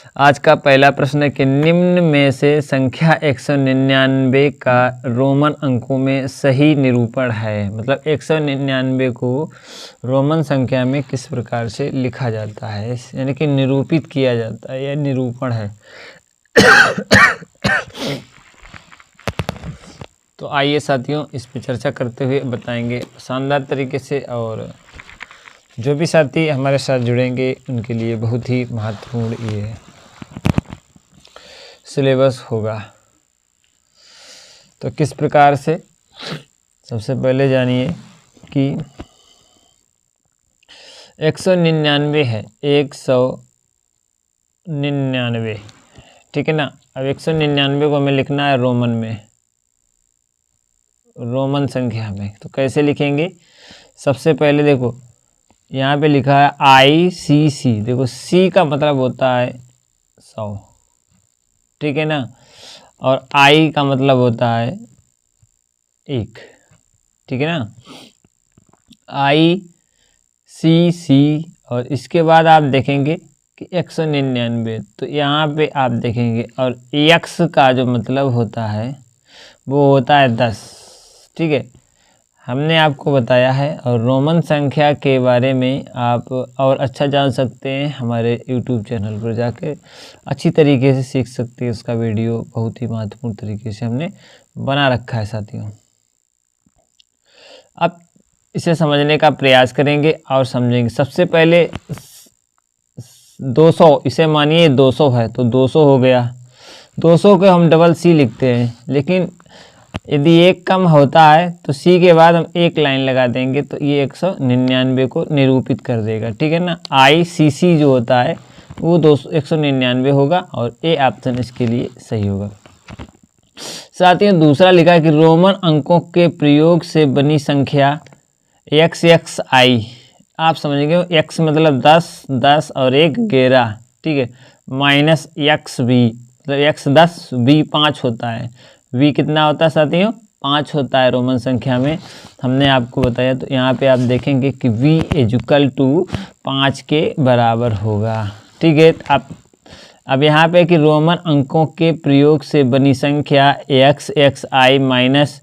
आज का पहला प्रश्न है कि निम्न में से संख्या 199 का रोमन अंकों में सही निरूपण है। मतलब 199 को रोमन संख्या में किस प्रकार से लिखा जाता है, यानी कि निरूपित किया जाता है, यह निरूपण है। तो आइए साथियों, इस पर चर्चा करते हुए बताएंगे शानदार तरीके से, और जो भी साथी हमारे साथ जुड़ेंगे उनके लिए बहुत ही महत्वपूर्ण ये सिलेबस होगा। तो किस प्रकार से, सबसे पहले जानिए कि 199 है, 199, ठीक है ना। अब 199 को हमें लिखना है रोमन में, रोमन संख्या में। तो कैसे लिखेंगे? सबसे पहले देखो यहाँ पे लिखा है ICC। देखो C का मतलब होता है 100, ठीक है ना, और I का मतलब होता है 1, ठीक है ना। ICC, और इसके बाद आप देखेंगे कि 199, तो यहाँ पे आप देखेंगे, और X का जो मतलब होता है वो होता है 10, ठीक है। हमने आपको बताया है, और रोमन संख्या के बारे में आप और अच्छा जान सकते हैं हमारे YouTube चैनल पर जाकर, अच्छी तरीके से सीख सकते हैं। उसका वीडियो बहुत ही महत्वपूर्ण तरीके से हमने बना रखा है साथियों। अब इसे समझने का प्रयास करेंगे और समझेंगे। सबसे पहले 200, इसे मानिए 200 है तो 200 हो गया। 200 को हम डबल C लिखते हैं, लेकिन यदि 1 कम होता है तो C के बाद हम एक लाइन लगा देंगे, तो ये 199 को निरूपित कर देगा, ठीक है ना। ICC जो होता है वो 199 होगा, और A ऑप्शन इसके लिए सही होगा। साथियों, दूसरा लिखा है कि रोमन अंकों के प्रयोग से बनी संख्या XXI। आप समझेंगे X मतलब 10, 10 और 1 11, ठीक है, माइनस XV, मतलब X 10, V 5 होता है। V कितना होता है साथियों? 5 होता है रोमन संख्या में, हमने आपको बताया। तो यहाँ पे आप देखेंगे कि V = 5 के बराबर होगा, ठीक है। अब यहाँ पे कि रोमन अंकों के प्रयोग से बनी संख्या XXI माइनस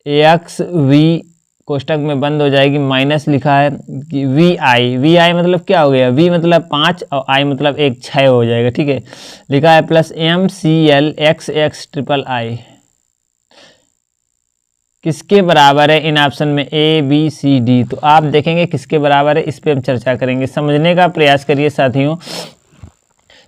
XV कोष्टक में बंद हो जाएगी, माइनस लिखा है कि VI मतलब क्या हो गया? V मतलब 5 और I मतलब 1, 6 हो जाएगा, ठीक है। लिखा है प्लस MCLXXIII किसके बराबर है इन ऑप्शन में? ABCD। तो आप देखेंगे किसके बराबर है, इस पे हम चर्चा करेंगे। समझने का प्रयास करिए साथियों।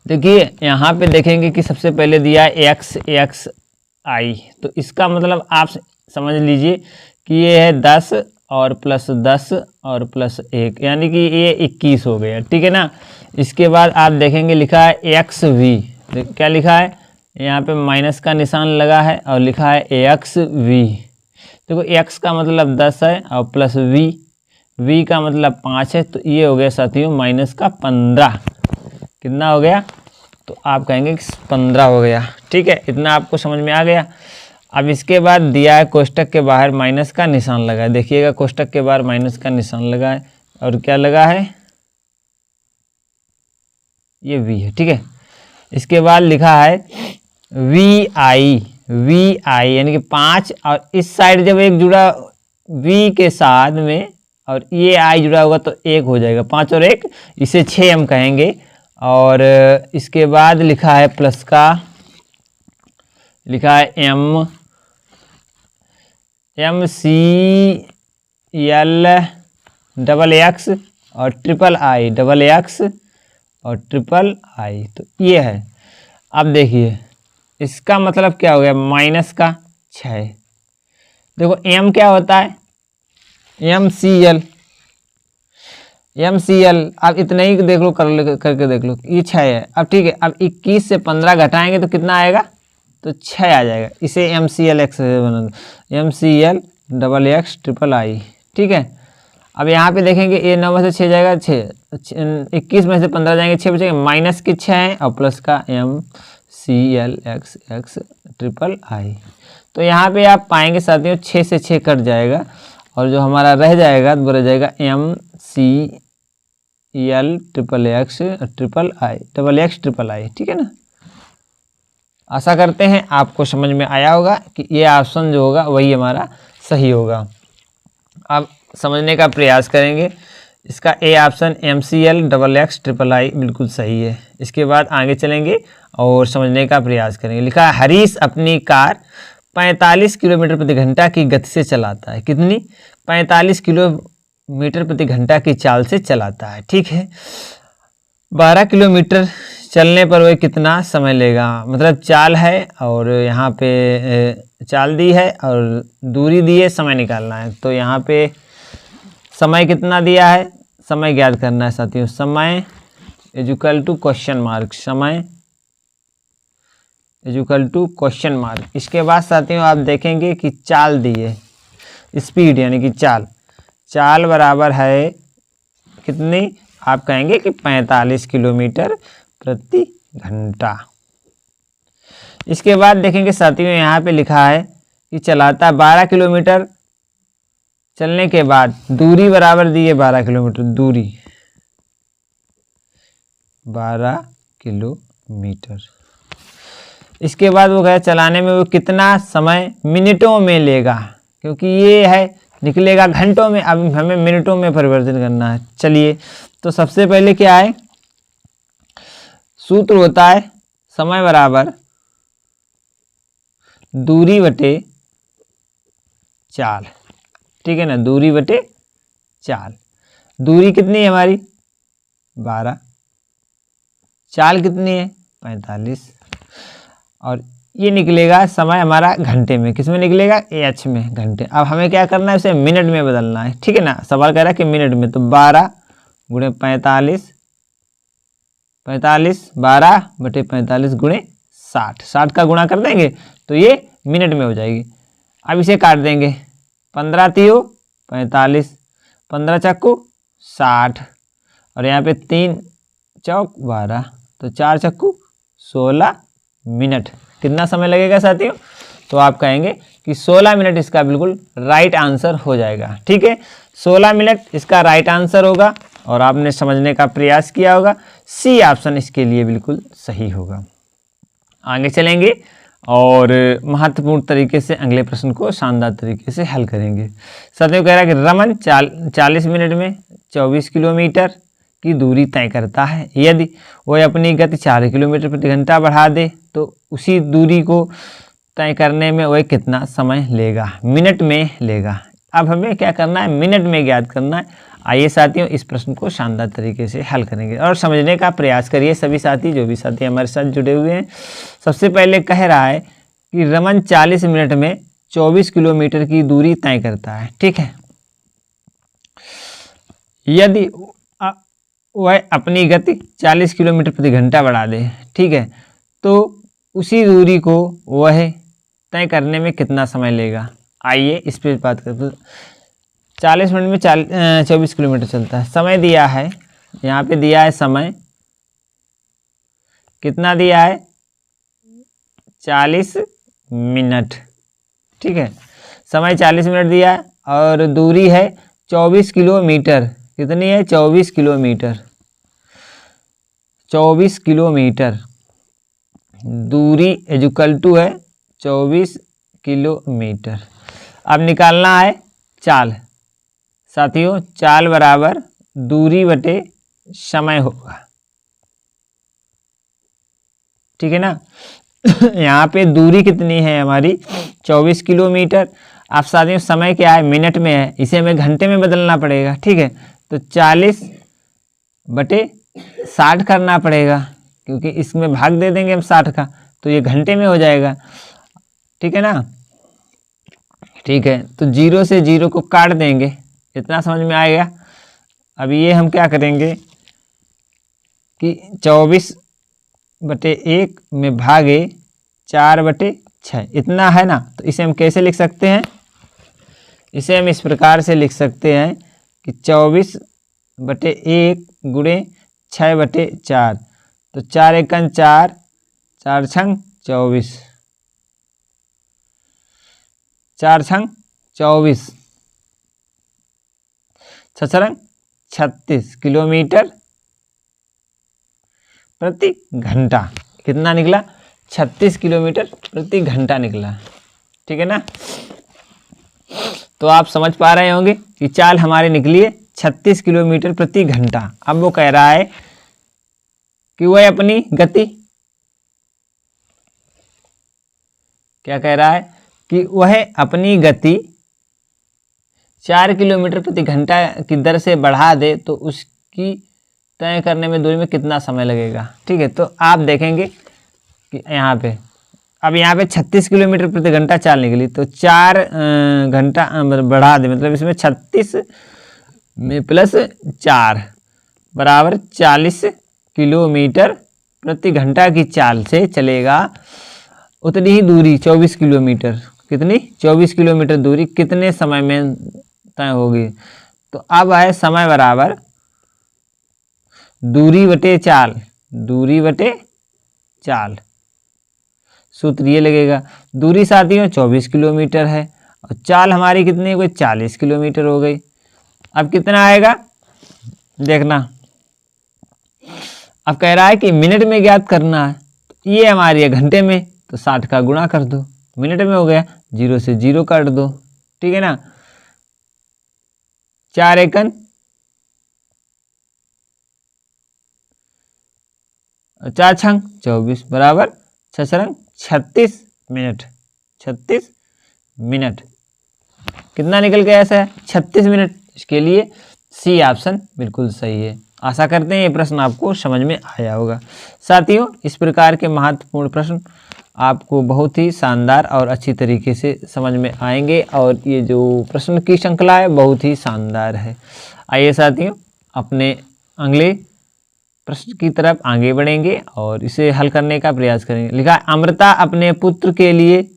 देखिए यहाँ पे देखेंगे कि सबसे पहले दिया है XXI, तो इसका मतलब आप समझ लीजिए कि ये है 10 और प्लस 10 और प्लस 1, यानी कि ये 21 हो गया, ठीक है ना। इसके बाद आप देखेंगे लिखा है XV, क्या लिखा है? यहाँ पे माइनस का निशान लगा है और लिखा है XV। देखो X का मतलब 10 है और प्लस V का मतलब 5 है, तो ये हो गया साथियों माइनस का 15। कितना हो गया? तो आप कहेंगे कि 15 हो गया, ठीक है। इतना आपको समझ में आ गया। अब इसके बाद दिया है कोष्टक के बाहर माइनस का निशान लगा है, देखिएगा कोष्टक के बाहर माइनस का निशान लगा है, और क्या लगा है? ये V है, ठीक है। इसके बाद लिखा है VI यानी कि 5, और इस साइड जब एक जुड़ा V के साथ में और ये I जुड़ा होगा तो 1 हो जाएगा, 5 और 1, इसे 6 हम कहेंगे। और इसके बाद लिखा है प्लस का, लिखा है MCLXXX और XXX और XXI, तो ये है। अब देखिए इसका मतलब क्या हो गया? माइनस का 6। देखो M क्या होता है? MCL। अब इतना ही देख लो, करके देख लो, ये 6 है। अब ठीक है, अब 21 से 15 घटाएंगे तो कितना आएगा? तो 6 आ जाएगा। इसे MCLX बना दो, MCLXX XXI, ठीक है। अब यहाँ पे देखेंगे ये 9 में से 6 जाएगा, 6, 21 में से 15 जाएंगे, 6 बचेंगे, माइनस के 6 हैं और प्लस का MCLXX XXI। तो यहाँ पे आप पाएंगे साथियों 6 से 6 कट जाएगा, और जो हमारा रह जाएगा वो रह जाएगा L triple x triple I double x triple I, ठीक है ना। आशा करते हैं आपको समझ में आया होगा कि ये ऑप्शन जो होगा वही हमारा सही होगा। अब समझने का प्रयास करेंगे। इसका A option MCL double x triple I बिल्कुल सही है। इसके बाद आगे चलेंगे और समझने का प्रयास करेंगे। लिखा है हरीश अपनी कार 45 किलोमीटर प्रति घंटा की गति से चलाता है। कितनी? 45 किलोमीटर प्रति घंटा की चाल से चलाता है, ठीक है। 12 किलोमीटर चलने पर वह कितना समय लेगा? मतलब चाल है और यहाँ पे चाल दी है और दूरी दी है, समय निकालना है। तो यहाँ पे समय कितना दिया है, समय ज्ञात करना है साथियों। समय इक्वल टू क्वेश्चन मार्क, समय इक्वल टू क्वेश्चन मार्क। इसके बाद साथियों आप देखेंगे कि चाल दी है, स्पीड यानी कि चाल। चाल बराबर है कितनी? आप कहेंगे कि 45 किलोमीटर प्रति घंटा। इसके बाद देखेंगे साथियों यहाँ पे लिखा है कि चलाता 12 किलोमीटर चलने के बाद दूरी बराबर दी है 12 किलोमीटर, दूरी 12 किलोमीटर। इसके बाद वो कहे चलाने में वो कितना समय मिनटों में लेगा, क्योंकि ये है निकलेगा घंटों में, अब हमें मिनटों में परिवर्तित करना है। चलिए, तो सबसे पहले क्या है, सूत्र होता है समय बराबर दूरी बटे चाल, ठीक है ना। दूरी बटे चाल। दूरी कितनी है हमारी? 12। चाल कितनी है? 45। और ये निकलेगा समय हमारा घंटे में। किस में निकलेगा? एच में, घंटे। अब हमें क्या करना है, उसे मिनट में बदलना है, ठीक है ना। सवाल कह रहा है कि मिनट में, तो 12 गुणे 45, 12 बटे 45 गुणे 60, 60 का गुणा कर देंगे तो ये मिनट में हो जाएगी। अब इसे काट देंगे, 15 तियो 45, 15 चक्कू 60, और यहाँ पे 3 चौक 12, तो 4 चक्कू 16 मिनट। कितना समय लगेगा साथियों? तो आप कहेंगे कि 16 मिनट इसका बिल्कुल राइट आंसर हो जाएगा, ठीक है। 16 मिनट इसका राइट आंसर होगा और आपने समझने का प्रयास किया होगा। सी ऑप्शन इसके लिए बिल्कुल सही होगा। आगे चलेंगे और महत्वपूर्ण तरीके से अगले प्रश्न को शानदार तरीके से हल करेंगे। साथियों कह रहा है कि रमन 40 मिनट में 24 किलोमीटर की दूरी तय करता है। यदि वह अपनी गति 4 किलोमीटर प्रति घंटा बढ़ा दे तो उसी दूरी को तय करने में वह कितना समय लेगा? मिनट में लेगा। अब हमें क्या करना है? मिनट में ज्ञात करना है। आइए साथियों इस प्रश्न को शानदार तरीके से हल करेंगे और समझने का प्रयास करिए सभी साथी, जो भी साथी हमारे साथ जुड़े हुए हैं। सबसे पहले कह रहा है कि रमन 40 मिनट में 24 किलोमीटर की दूरी तय करता है, ठीक है। यदि वह अपनी गति 40 किलोमीटर प्रति घंटा बढ़ा दे, ठीक है, तो उसी दूरी को वह तय करने में कितना समय लेगा? आइए इस पर बात करते हैं। 40 मिनट में 24 किलोमीटर चलता है। समय दिया है, यहाँ पे दिया है समय कितना दिया है? 40 मिनट, ठीक है। समय 40 मिनट दिया है और दूरी है 24 किलोमीटर। कितनी है? 24 किलोमीटर। 24 किलोमीटर दूरी इक्वल टू है 24 किलोमीटर। अब निकालना है चाल। साथियों चाल बराबर दूरी बटे समय होगा, ठीक है ना। यहाँ पे दूरी कितनी है हमारी? 24 किलोमीटर। आप साथियों समय क्या है? मिनट में है, इसे हमें घंटे में बदलना पड़ेगा, ठीक है। तो 40 बटे 60 करना पड़ेगा, क्योंकि इसमें भाग दे देंगे हम 60 का, तो ये घंटे में हो जाएगा, ठीक है ना। ठीक है, तो 0 से 0 को काट देंगे, इतना समझ में आएगा। अब ये हम क्या करेंगे कि 24 बटे 1 में भागे 4 बटे 6, इतना है ना। तो इसे हम कैसे लिख सकते हैं? इसे हम इस प्रकार से लिख सकते हैं कि 24 बटे 1 गुणे 6 बटे 4, तो 4 एकन 4, 4 छंग 24, 4 छंग 24, 6 छंग 36 किलोमीटर प्रति घंटा। कितना निकला? 36 किलोमीटर प्रति घंटा निकला। ठीक है ना। तो आप समझ पा रहे होंगे कि चाल हमारी निकली है 36 किलोमीटर प्रति घंटा। अब वो कह रहा है कि वह अपनी गति, क्या कह रहा है कि वह अपनी गति 4 किलोमीटर प्रति घंटा की दर से बढ़ा दे तो उसकी तय करने में दूरी में कितना समय लगेगा। ठीक है, तो आप देखेंगे कि यहाँ पे अब यहाँ पे 36 किलोमीटर प्रति घंटा चाल निकली, तो 4 घंटा बढ़ा दे, मतलब इसमें 36 में प्लस 4 बराबर 40 किलोमीटर प्रति घंटा की चाल से चलेगा। उतनी ही दूरी 24 किलोमीटर, कितनी? 24 किलोमीटर दूरी कितने समय में तय होगी। तो अब है समय बराबर दूरी बटे चाल, दूरी बटे चाल। सूत्र ये लगेगा, दूरी साथियों 24 किलोमीटर है और चाल हमारी कितनी हो गई? 40 किलोमीटर हो गई। अब कितना आएगा देखना। अब कह रहा है कि मिनट में ज्ञात करना है, तो ये हमारी है घंटे में, तो 60 का गुणा कर दो, मिनट में हो गया, 0 से 0 काट दो। ठीक है ना। 4 एकन 4 छंग 24 बराबर 6 छंग 36 मिनट। 36 मिनट कितना निकल गया? ऐसा है 36 मिनट। इसके लिए सी ऑप्शन बिल्कुल सही है। आशा करते हैं ये प्रश्न आपको समझ में आया होगा। साथियों, इस प्रकार के महत्वपूर्ण प्रश्न आपको बहुत ही शानदार और अच्छी तरीके से समझ में आएंगे और ये जो प्रश्न की श्रृंखला है बहुत ही शानदार है। आइए साथियों, अपने अगले प्रश्न की तरफ आगे बढ़ेंगे और इसे हल करने का प्रयास करेंगे। लिखा, अमृता अपने पुत्र के लिए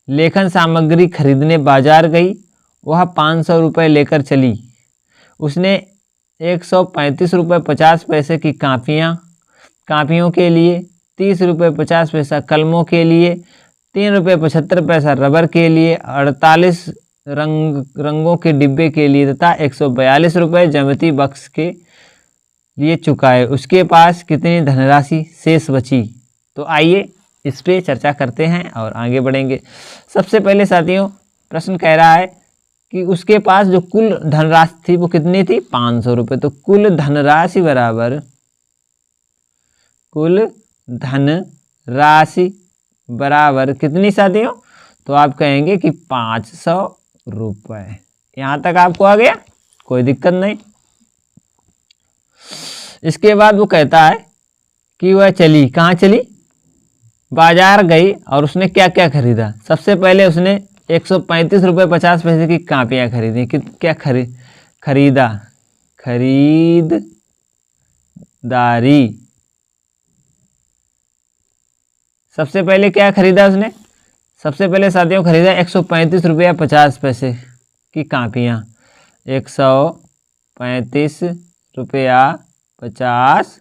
लेखन सामग्री खरीदने बाजार गई। वह 500 रुपये लेकर चली। उसने 135 रुपये 50 पैसे की कापियों के लिए, 30 रुपये 50 पैसा कलमों के लिए, 3 रुपये 75 पैसा रबर के लिए, 48 रंगों के डिब्बे के लिए तथा 142 रुपये ज्यामिति बक्स के लिए चुकाए। उसके पास कितनी धनराशि शेष बची? तो आइए इस पे चर्चा करते हैं और आगे बढ़ेंगे। सबसे पहले साथियों, प्रश्न कह रहा है कि उसके पास जो कुल धनराशि थी वो कितनी थी? 500 रुपये। तो कुल धनराशि बराबर, कुल धनराशि बराबर कितनी साथियों? तो आप कहेंगे कि 500 रुपये। यहाँ तक आपको आ गया, कोई दिक्कत नहीं। इसके बाद वो कहता है कि वह चली, कहाँ चली? बाजार गई और उसने क्या क्या खरीदा? सबसे पहले उसने 135 रुपये 50 पैसे की कापियाँ खरीदी। क्या खरीदा? खरीदारी। सबसे पहले क्या खरीदा उसने? सबसे पहले साथियों खरीदा 135 रुपया 50 पैसे की कापियाँ। 135 रुपया 50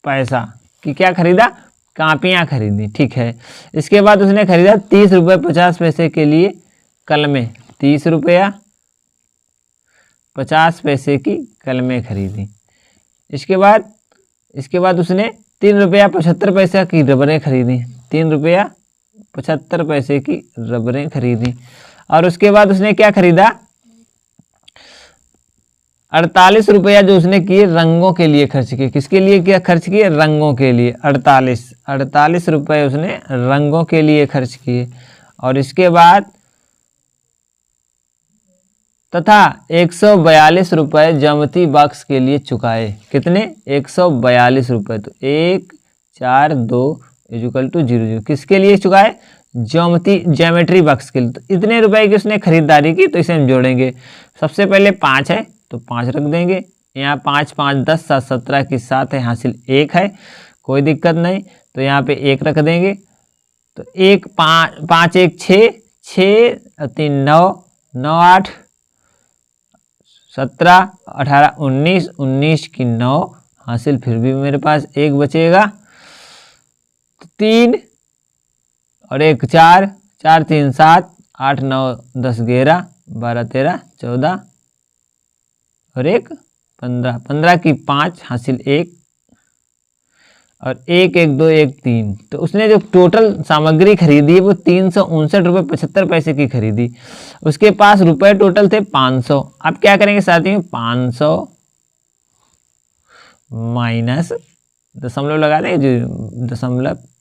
पैसा की क्या खरीदा? कापियाँ खरीदी। ठीक है। इसके बाद उसने खरीदा 30 रुपये 50 पैसे के लिए कलमें। 30 रुपया 50 पैसे की कलमें खरीदी। इसके बाद उसने 3 रुपया 75 पैसे की रबरें खरीदी। 3 रुपया 75 पैसे की रबरें खरीदी। और उसके बाद उसने क्या खरीदा? 48 रुपया जो उसने किए रंगों के लिए खर्च किए। किसके लिए क्या खर्च किए? रंगों के लिए। 48 रुपये उसने रंगों के लिए खर्च किए। और इसके बाद तथा 142 रुपये ज्यामिति बॉक्स के लिए चुकाए। कितने? 142 रुपये। तो 1 4 2 = 0 किसके लिए चुकाए? ज्योमेट्री बॉक्स के लिए। तो इतने रुपए की उसने खरीदारी की, तो इसे हम जोड़ेंगे। सबसे पहले 5 है तो 5 रख देंगे। यहाँ 5 5 10 7 17 की 7 है, हासिल 1 है, कोई दिक्कत नहीं। तो यहाँ पे 1 रख देंगे। तो 1 5 1 6 6 3 9 9 8 17 18 19 19 की 9 हासिल, फिर भी मेरे पास 1 बचेगा। तो 3 और 1 4 4 3 7 8 9 10 11 12 13 14 और 1 15 15 की 5 हासिल 1 और 1 1 2 1 3, तो उसने जो टोटल सामग्री खरीदी वो 359 रुपये 75 पैसे की खरीदी। उसके पास रुपए टोटल थे 500। अब क्या करेंगे साथियों, 500 माइनस दशमलव लगा देंगे,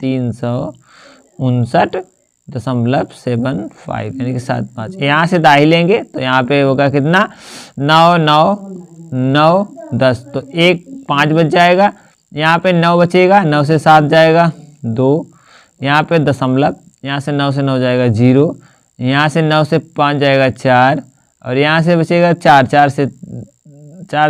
359.75 यानी कि 75। यहाँ से दाही लेंगे तो यहाँ पे होगा कितना, 9 9 9 10, तो 1 5 बच जाएगा। यहाँ पे 9 बचेगा, 9 से 7 जाएगा 2, यहाँ पे दशमलव, यहाँ से 9 से 9 जाएगा 0, यहाँ से 9 से 5 जाएगा 4, और यहाँ से बचेगा 4, 4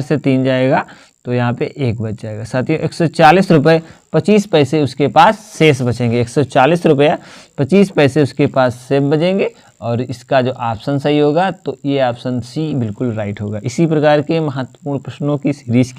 से 3 जाएगा, तो यहाँ पे 1 बच जाएगा। साथियों 140 रुपये 25 पैसे उसके पास शेष बचेंगे। 140 रुपये 25 पैसे उसके पास शेष बचेंगे, और इसका जो ऑप्शन सही होगा तो ये ऑप्शन सी बिल्कुल राइट होगा। इसी प्रकार के महत्वपूर्ण प्रश्नों की सीरीज